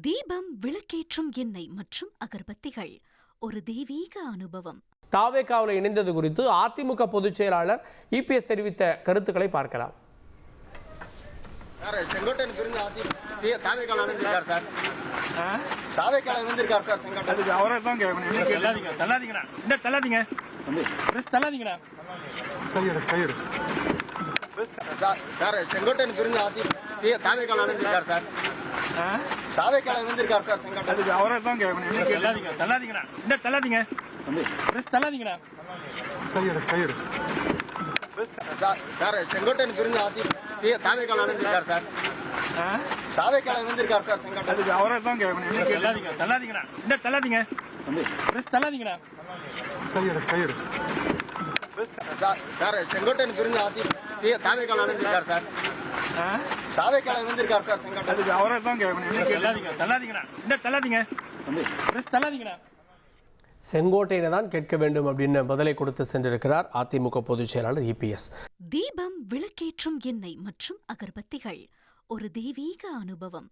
தீபம், விளக்கேற்றும் எண்ணெய் மற்றும் அகர்பத்திகள் ஒரு தெய்வீக அனுபவம். தாவேகாவில் இணைந்தது குறித்து அதிமுக பொதுச் செயலாளர் இபிஎஸ் தெரிவித்த கருத்துக்களை பார்க்கலாம். செங்கோட்டையன் பிரிந்து தாவேகாவில் இணைந்திருக்கார் சார். தாவேகாவில் இணைந்திருக்கார் சார். செங்கோட்டையன் அவரை தான் கேட்கணும். தள்ளாதீங்கண்ணா, இந்த தள்ளாதீங்க, தள்ளாதீங்கண்ணா. கையெடு சார். செங்கோட்டையன் பிரிந்து தாவேகாவில் இணைந்திருக்கார் சார். தாவேகாவில் இணைந்திருக்கார் சார். செங்கோட்டையன் அவரை தான் கேட்கணும். தள்ளாதீங்கண்ணா, இந்த தள்ளாதீங்க, தள்ளாதீங்கண்ணா. கையெடு சார். செங்கோட்டையன் பிரிந்து தாவேகாவில் இணைந்திருக்கார் சார். தாவேகாவில் இணைந்திருக்கார் சார். செங்கோட்டையன் அவரை தான் கேட்கணும். தள்ளாதீங்கண்ணா, இந்த தள்ளாதீங்க, தள்ளாதீங்கண்ணா. கையெடு சார். செங்கோட்டையன் பிரிந்து தாவேகாவில் இணைந்திருக்கார் சார். தாவேகாவில் இணைந்திருக்கார் சார். செங்கோட்டையன் அவரை தான் கேட்கணும். தள்ளாதீங்கண்ணா, இந்த தள்ளாதீங்க, தள்ளாதீங்கண்ணா. செங்கோட்டையனை தான் கேட்க வேண்டும் அப்படின்னு பதிலை கொடுத்து சென்றிருக்கிறார் அதிமுக பொதுச் செயலாளர் இபிஎஸ். தீபம், விளக்கேற்றும் எண்ணெய் மற்றும் அகர்பத்திகள் ஒரு தெய்வீக அனுபவம்.